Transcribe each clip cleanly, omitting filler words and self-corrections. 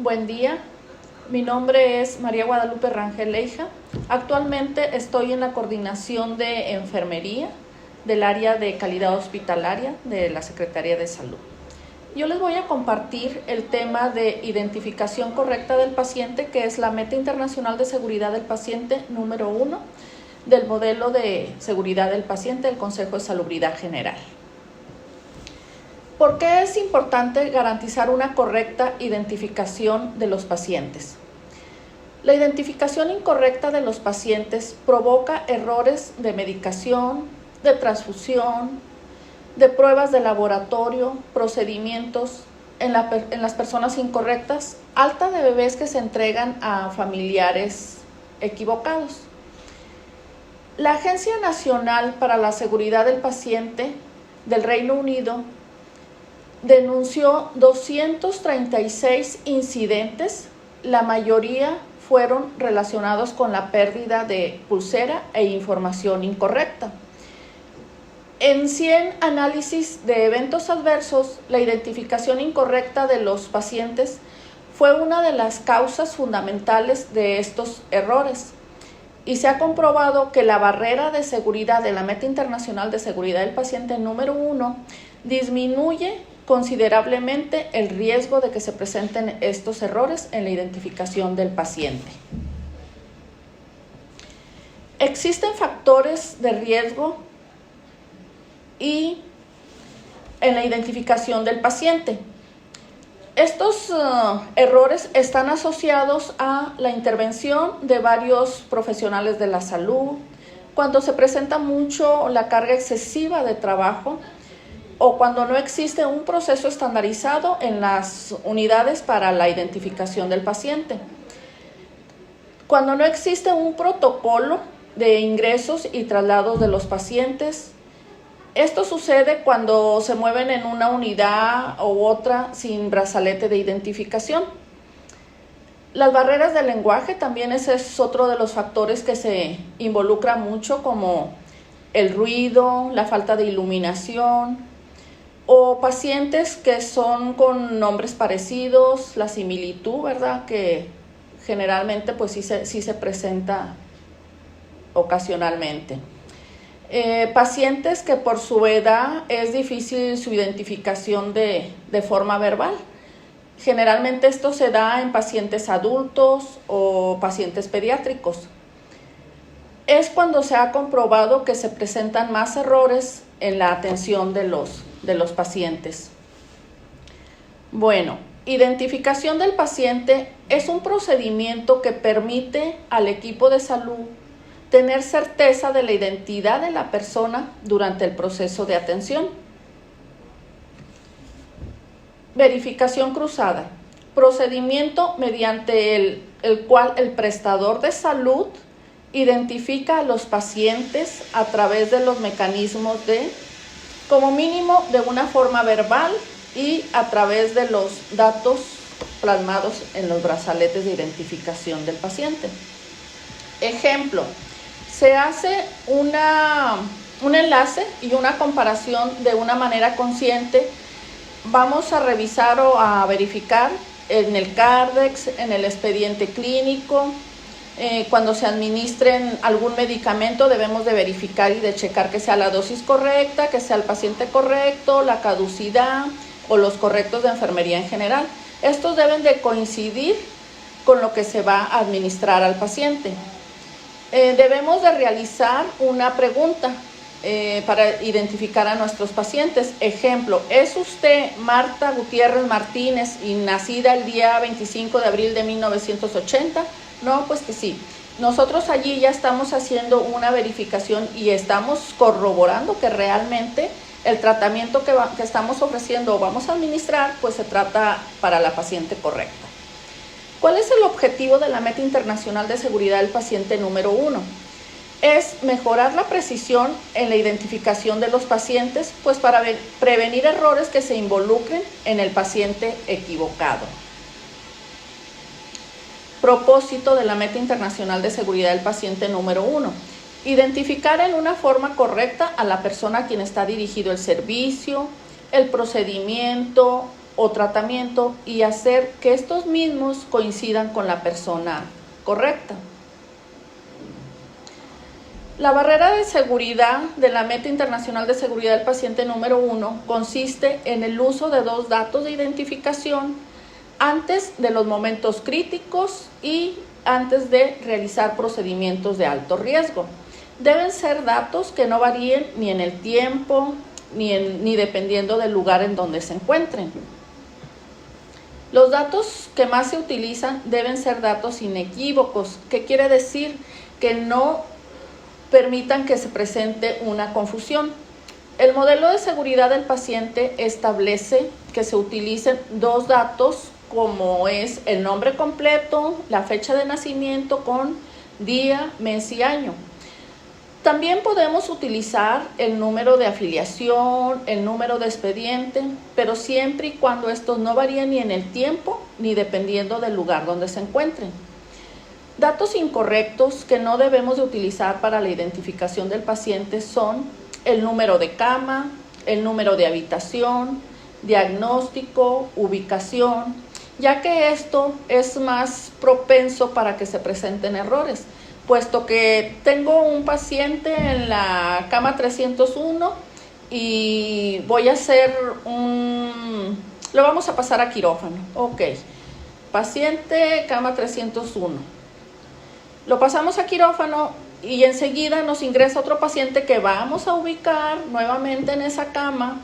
Buen día, mi nombre es María Guadalupe Rangel Leija. Actualmente estoy en la coordinación de enfermería del área de calidad hospitalaria de la Secretaría de Salud. Yo les voy a compartir el tema de identificación correcta del paciente, que es la Meta Internacional de Seguridad del Paciente número 1 del modelo de seguridad del paciente del Consejo de Salubridad General. ¿Por qué es importante garantizar una correcta identificación de los pacientes? La identificación incorrecta de los pacientes provoca errores de medicación, de transfusión, de pruebas de laboratorio, procedimientos en las personas incorrectas, alta de bebés que se entregan a familiares equivocados. La Agencia Nacional para la Seguridad del Paciente del Reino Unido denunció 236 incidentes, la mayoría fueron relacionados con la pérdida de pulsera e información incorrecta. En 100 análisis de eventos adversos, la identificación incorrecta de los pacientes fue una de las causas fundamentales de estos errores. Y se ha comprobado que la barrera de seguridad de la Meta Internacional de Seguridad del Paciente número 1 disminuye considerablemente el riesgo de que se presenten estos errores en la identificación del paciente. Existen factores de riesgo y en la identificación del paciente. Estos errores están asociados a la intervención de varios profesionales de la salud, cuando se presenta mucho la carga excesiva de trabajo o cuando no existe un proceso estandarizado en las unidades para la identificación del paciente. Cuando no existe un protocolo de ingresos y traslados de los pacientes. Esto sucede cuando se mueven en una unidad u otra sin brazalete de identificación. Las barreras del lenguaje también ese es otro de los factores que se involucra mucho, como el ruido, la falta de iluminación, o pacientes que son con nombres parecidos, la similitud, ¿verdad? Que generalmente pues sí se presenta ocasionalmente. Pacientes que por su edad es difícil su identificación de forma verbal. Generalmente esto se da en pacientes adultos o pacientes pediátricos. Es cuando se ha comprobado que se presentan más errores en la atención de los pacientes. Bueno, identificación del paciente es un procedimiento que permite al equipo de salud tener certeza de la identidad de la persona durante el proceso de atención. Verificación cruzada, procedimiento mediante el cual el prestador de salud identifica a los pacientes a través de los mecanismos como mínimo, de una forma verbal y a través de los datos plasmados en los brazaletes de identificación del paciente. Ejemplo, se hace un enlace y una comparación de una manera consciente. Vamos a revisar o a verificar en el Cardex, en el expediente clínico. Cuando se administren algún medicamento debemos de verificar y de checar que sea la dosis correcta, que sea el paciente correcto, la caducidad o los correctos de enfermería en general. Estos deben de coincidir con lo que se va a administrar al paciente. Debemos de realizar una pregunta para identificar a nuestros pacientes. Ejemplo, ¿es usted Marta Gutiérrez Martínez y nacida el día 25 de abril de 1980? No, pues que sí. Nosotros allí ya estamos haciendo una verificación y estamos corroborando que realmente el tratamiento que estamos ofreciendo o vamos a administrar, pues se trata para la paciente correcta. ¿Cuál es el objetivo de la Meta Internacional de Seguridad del Paciente número 1? Es mejorar la precisión en la identificación de los pacientes, pues para prevenir errores que se involucren en el paciente equivocado. Propósito de la Meta Internacional de Seguridad del Paciente número 1. Identificar en una forma correcta a la persona a quien está dirigido el servicio, el procedimiento o tratamiento y hacer que estos mismos coincidan con la persona correcta. La barrera de seguridad de la Meta Internacional de Seguridad del Paciente número 1 consiste en el uso de 2 datos de identificación antes de los momentos críticos y antes de realizar procedimientos de alto riesgo. Deben ser datos que no varíen ni en el tiempo ni dependiendo del lugar en donde se encuentren. Los datos que más se utilizan deben ser datos inequívocos, que quiere decir que no permitan que se presente una confusión. El modelo de seguridad del paciente establece que se utilicen 2 datos como es el nombre completo, la fecha de nacimiento con día, mes y año. También podemos utilizar el número de afiliación, el número de expediente, pero siempre y cuando estos no varíen ni en el tiempo ni dependiendo del lugar donde se encuentren. Datos incorrectos que no debemos de utilizar para la identificación del paciente son el número de cama, el número de habitación, diagnóstico, ubicación, ya que esto es más propenso para que se presenten errores, puesto que tengo un paciente en la cama 301 y voy a hacer lo vamos a pasar a quirófano. Ok, paciente cama 301. Lo pasamos a quirófano y enseguida nos ingresa otro paciente que vamos a ubicar nuevamente en esa cama.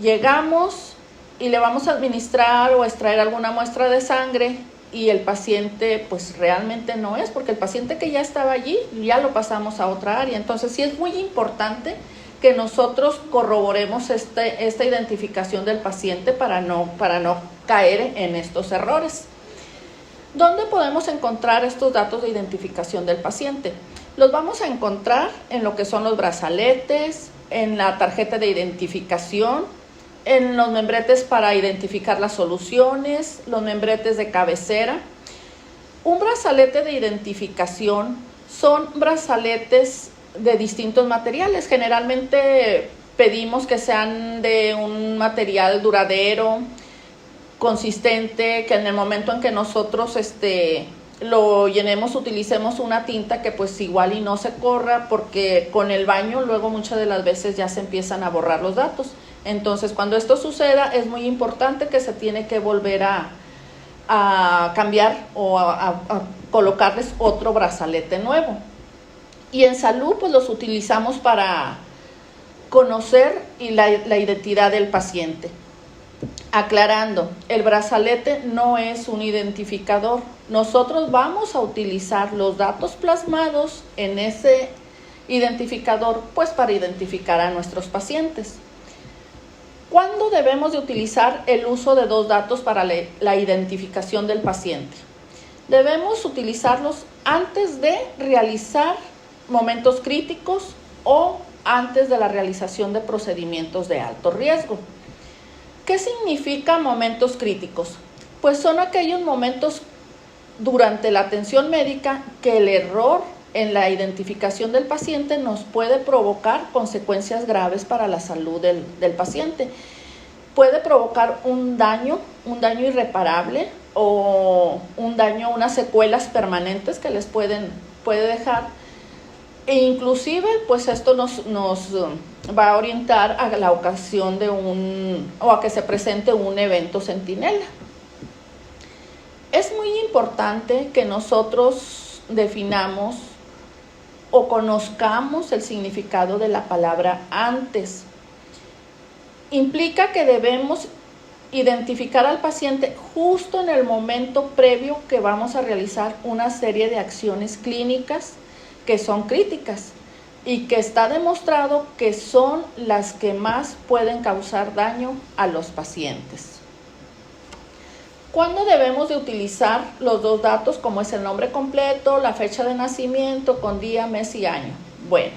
Llegamos y le vamos a administrar o extraer alguna muestra de sangre y el paciente pues realmente no es, porque el paciente que ya estaba allí ya lo pasamos a otra área. Entonces sí es muy importante que nosotros corroboremos esta identificación del paciente para no caer en estos errores. ¿Dónde podemos encontrar estos datos de identificación del paciente? Los vamos a encontrar en lo que son los brazaletes, en la tarjeta de identificación, en los membretes para identificar las soluciones, los membretes de cabecera. Un brazalete de identificación son brazaletes de distintos materiales. Generalmente pedimos que sean de un material duradero, consistente, que en el momento en que nosotros lo llenemos utilicemos una tinta que pues igual y no se corra, porque con el baño luego muchas de las veces ya se empiezan a borrar los datos. Entonces cuando esto suceda es muy importante que se tiene que volver a cambiar o a colocarles otro brazalete nuevo. Y en salud pues los utilizamos para conocer la identidad del paciente. Aclarando, el brazalete no es un identificador. Nosotros vamos a utilizar los datos plasmados en ese identificador pues para identificar a nuestros pacientes. ¿Cuándo debemos de utilizar el uso de 2 datos para la identificación del paciente? Debemos utilizarlos antes de realizar momentos críticos o antes de la realización de procedimientos de alto riesgo. ¿Qué significa momentos críticos? Pues son aquellos momentos durante la atención médica que el error en la identificación del paciente nos puede provocar consecuencias graves para la salud del paciente. Puede provocar un daño irreparable o unas secuelas permanentes que les puede dejar. E inclusive, pues esto nos va a orientar a la ocasión o a que se presente un evento centinela. Es muy importante que nosotros definamos o conozcamos el significado de la palabra antes. Implica que debemos identificar al paciente justo en el momento previo que vamos a realizar una serie de acciones clínicas que son críticas y que está demostrado que son las que más pueden causar daño a los pacientes. ¿Cuándo debemos de utilizar los 2 datos como es el nombre completo, la fecha de nacimiento con día, mes y año? Bueno,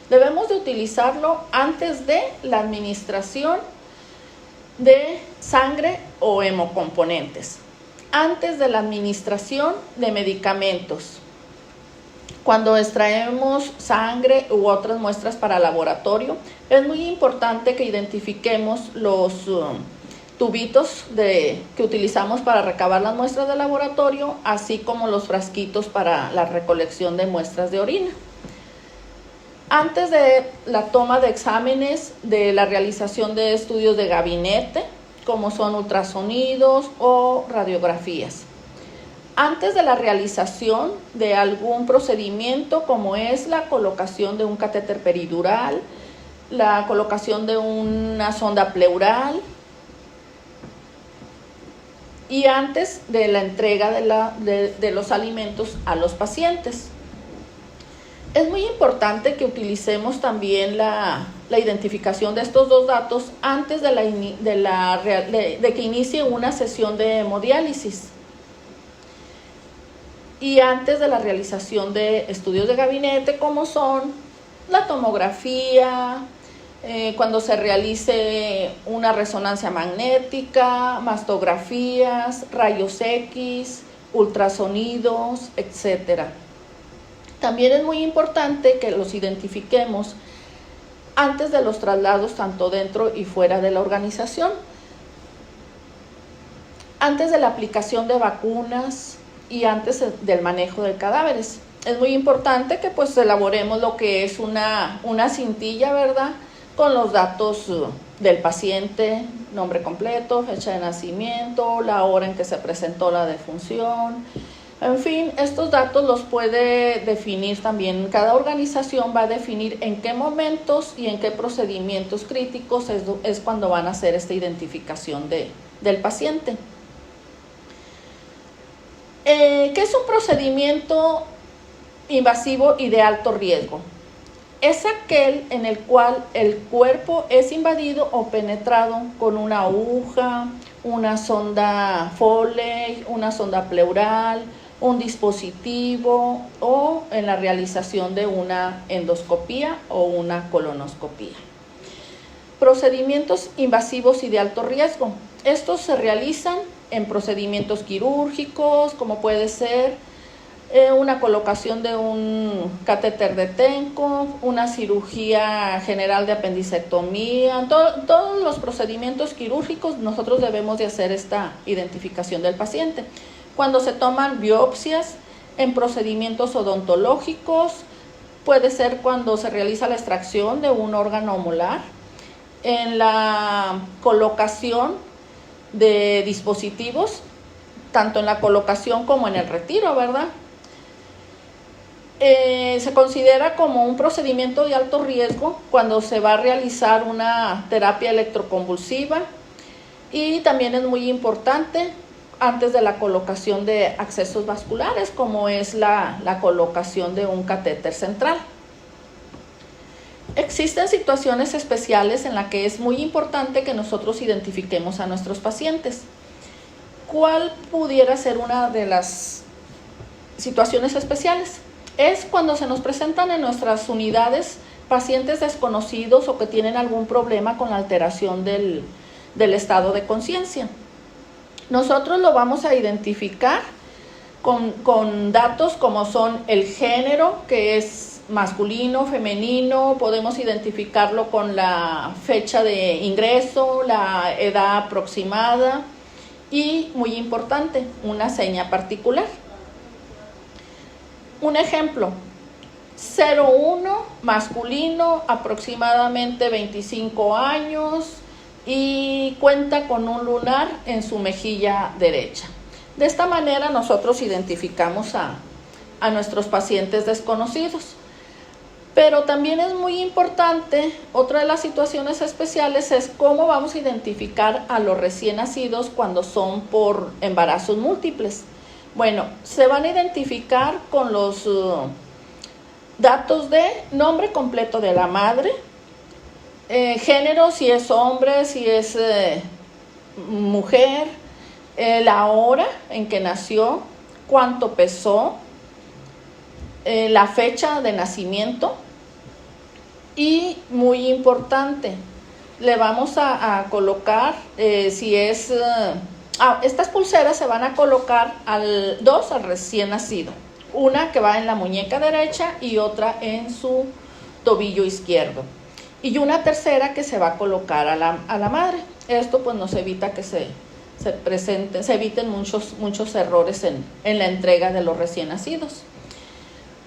debemos de utilizarlo antes de la administración de sangre o hemocomponentes, antes de la administración de medicamentos. Cuando extraemos sangre u otras muestras para laboratorio, es muy importante que identifiquemos tubitos que utilizamos para recabar las muestras de laboratorio, así como los frasquitos para la recolección de muestras de orina. Antes de la toma de exámenes, de la realización de estudios de gabinete, como son ultrasonidos o radiografías. Antes de la realización de algún procedimiento, como es la colocación de un catéter peridural, la colocación de una sonda pleural, y antes de la entrega de los alimentos a los pacientes. Es muy importante que utilicemos también la identificación de estos dos datos antes de que inicie una sesión de hemodiálisis y antes de la realización de estudios de gabinete, como son la tomografía, cuando se realice una resonancia magnética, mastografías, rayos X, ultrasonidos, etc. También es muy importante que los identifiquemos antes de los traslados, tanto dentro y fuera de la organización. Antes de la aplicación de vacunas y antes del manejo de cadáveres. Es muy importante que pues elaboremos lo que es una cintilla, ¿verdad?, con los datos del paciente, nombre completo, fecha de nacimiento, la hora en que se presentó la defunción. En fin, estos datos los puede definir también. Cada organización va a definir en qué momentos y en qué procedimientos críticos es cuando van a hacer esta identificación del paciente. ¿Qué es un procedimiento invasivo y de alto riesgo? Es aquel en el cual el cuerpo es invadido o penetrado con una aguja, una sonda Foley, una sonda pleural, un dispositivo o en la realización de una endoscopía o una colonoscopía. Procedimientos invasivos y de alto riesgo. Estos se realizan en procedimientos quirúrgicos, como puede ser una colocación de un catéter de Tenco, una cirugía general de apendicectomía. Todos los procedimientos quirúrgicos nosotros debemos de hacer esta identificación del paciente. Cuando se toman biopsias en procedimientos odontológicos, puede ser cuando se realiza la extracción de un órgano molar, en la colocación de dispositivos, tanto en la colocación como en el retiro, ¿verdad? Se considera como un procedimiento de alto riesgo cuando se va a realizar una terapia electroconvulsiva, y también es muy importante antes de la colocación de accesos vasculares, como es la colocación de un catéter central. Existen situaciones especiales en las que es muy importante que nosotros identifiquemos a nuestros pacientes. ¿Cuál pudiera ser una de las situaciones especiales? Es cuando se nos presentan en nuestras unidades pacientes desconocidos o que tienen algún problema con la alteración del estado de conciencia. Nosotros lo vamos a identificar con datos como son el género, que es masculino, femenino. Podemos identificarlo con la fecha de ingreso, la edad aproximada y, muy importante, una seña particular. Un ejemplo: 01, masculino, aproximadamente 25 años y cuenta con un lunar en su mejilla derecha. De esta manera nosotros identificamos a nuestros pacientes desconocidos. Pero también es muy importante, otra de las situaciones especiales es cómo vamos a identificar a los recién nacidos cuando son por embarazos múltiples. Bueno, se van a identificar con los datos de nombre completo de la madre, género, si es hombre, si es mujer, la hora en que nació, cuánto pesó, la fecha de nacimiento y, muy importante, le vamos a colocar si es... estas pulseras se van a colocar dos al recién nacido, una que va en la muñeca derecha y otra en su tobillo izquierdo, y una tercera que se va a colocar a la madre. Esto pues nos evita que se eviten muchos errores en la entrega de los recién nacidos.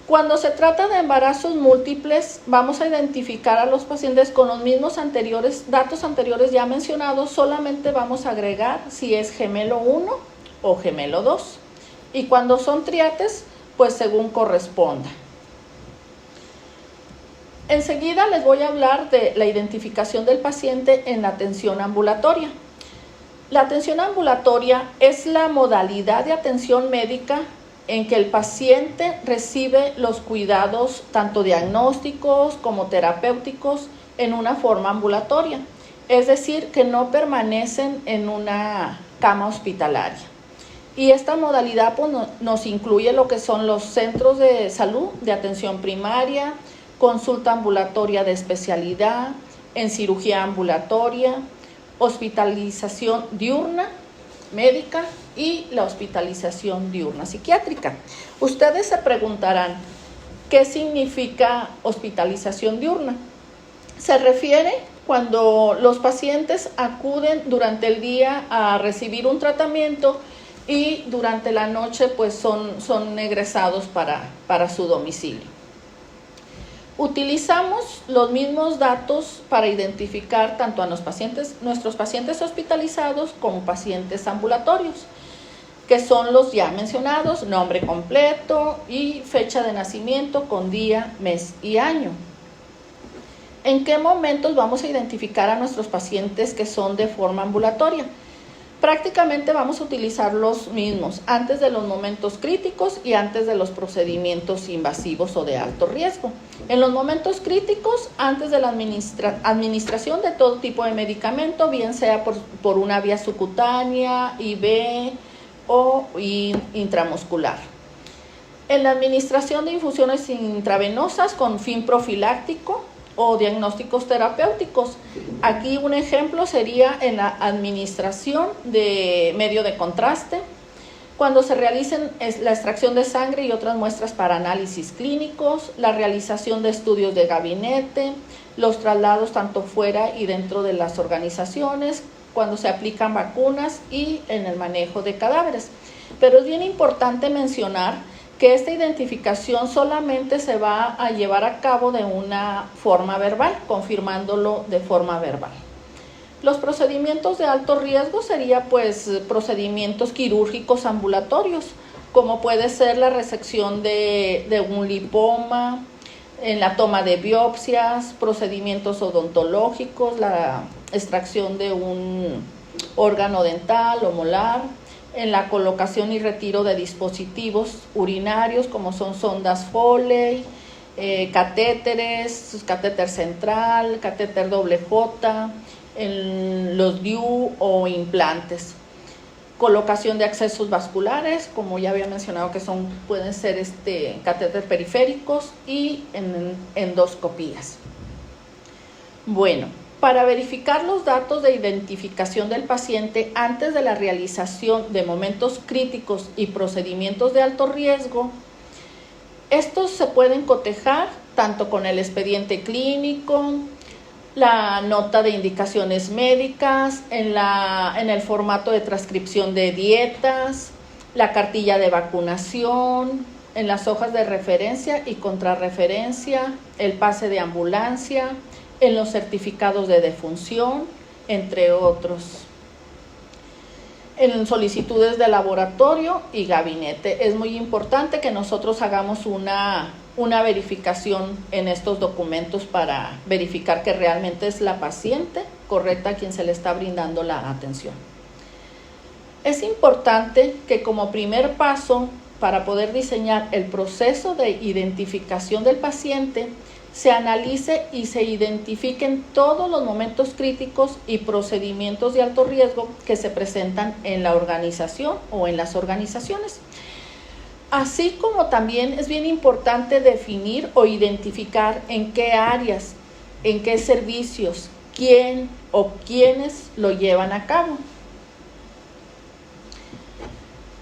Cuando se trata de embarazos múltiples, vamos a identificar a los pacientes con los mismos datos anteriores ya mencionados, solamente vamos a agregar si es gemelo 1 o gemelo 2. Y cuando son triates, pues según corresponda. Enseguida les voy a hablar de la identificación del paciente en la atención ambulatoria. La atención ambulatoria es la modalidad de atención médica en que el paciente recibe los cuidados tanto diagnósticos como terapéuticos en una forma ambulatoria, es decir, que no permanecen en una cama hospitalaria. Y esta modalidad pues, nos incluye lo que son los centros de salud de atención primaria, consulta ambulatoria de especialidad, en cirugía ambulatoria, hospitalización diurna médica y la hospitalización diurna psiquiátrica. Ustedes se preguntarán, ¿qué significa hospitalización diurna? Se refiere cuando los pacientes acuden durante el día a recibir un tratamiento y durante la noche pues son egresados para su domicilio. Utilizamos los mismos datos para identificar tanto a nuestros pacientes hospitalizados como pacientes ambulatorios, que son los ya mencionados, nombre completo y fecha de nacimiento con día, mes y año. ¿En qué momentos vamos a identificar a nuestros pacientes que son de forma ambulatoria? Prácticamente vamos a utilizar los mismos, antes de los momentos críticos y antes de los procedimientos invasivos o de alto riesgo. En los momentos críticos, antes de la administración de todo tipo de medicamento, bien sea por una vía subcutánea, IV o intramuscular. En la administración de infusiones intravenosas con fin profiláctico o diagnósticos terapéuticos. Aquí un ejemplo sería en la administración de medio de contraste, cuando se realicen la extracción de sangre y otras muestras para análisis clínicos, la realización de estudios de gabinete, los traslados tanto fuera y dentro de las organizaciones, cuando se aplican vacunas y en el manejo de cadáveres. Pero es bien importante mencionar que esta identificación solamente se va a llevar a cabo de una forma verbal, confirmándolo de forma verbal. Los procedimientos de alto riesgo serían pues procedimientos quirúrgicos ambulatorios, como puede ser la resección de un lipoma, en la toma de biopsias, procedimientos odontológicos, la extracción de un órgano dental o molar, en la colocación y retiro de dispositivos urinarios como son sondas Foley, catéteres, catéter central, catéter doble J, en los DIU o implantes. Colocación de accesos vasculares, como ya había mencionado que pueden ser catéteres periféricos y en endoscopías. Bueno, para verificar los datos de identificación del paciente antes de la realización de momentos críticos y procedimientos de alto riesgo, estos se pueden cotejar tanto con el expediente clínico, la nota de indicaciones médicas, en el formato de transcripción de dietas, la cartilla de vacunación, en las hojas de referencia y contrarreferencia, el pase de ambulancia, en los certificados de defunción, entre otros. En solicitudes de laboratorio y gabinete. Es muy importante que nosotros hagamos una verificación en estos documentos para verificar que realmente es la paciente correcta a quien se le está brindando la atención. Es importante que como primer paso para poder diseñar el proceso de identificación del paciente, se analice y se identifiquen todos los momentos críticos y procedimientos de alto riesgo que se presentan en la organización o en las organizaciones. Así como también es bien importante definir o identificar en qué áreas, en qué servicios, quién o quiénes lo llevan a cabo.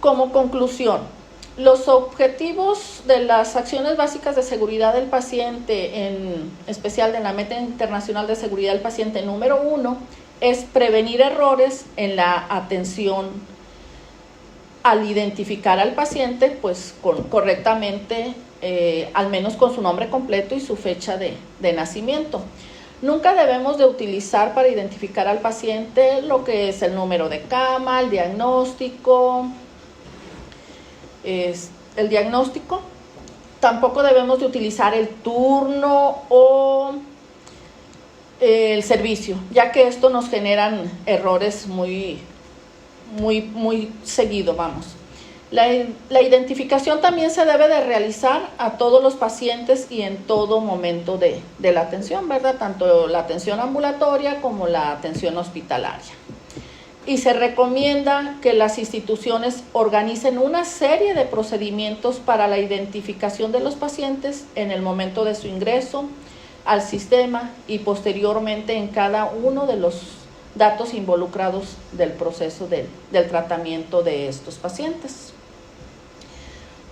Como conclusión, los objetivos de las acciones básicas de seguridad del paciente, en especial de la Meta Internacional de Seguridad del Paciente número 1, es prevenir errores en la atención al identificar al paciente, pues correctamente, al menos con su nombre completo y su fecha de nacimiento. Nunca debemos de utilizar para identificar al paciente lo que es el número de cama, el diagnóstico. Tampoco debemos de utilizar el turno o el servicio, ya que esto nos generan errores muy seguido, vamos. La identificación también se debe de realizar a todos los pacientes y en todo momento de la atención, ¿verdad? Tanto la atención ambulatoria como la atención hospitalaria. Y se recomienda que las instituciones organicen una serie de procedimientos para la identificación de los pacientes en el momento de su ingreso al sistema y posteriormente en cada uno de los datos involucrados del proceso del tratamiento de estos pacientes.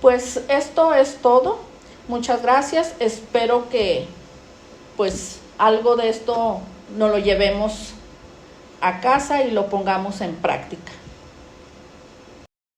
Pues esto es todo. Muchas gracias. Espero que pues algo de esto nos lo llevemos a casa y lo pongamos en práctica.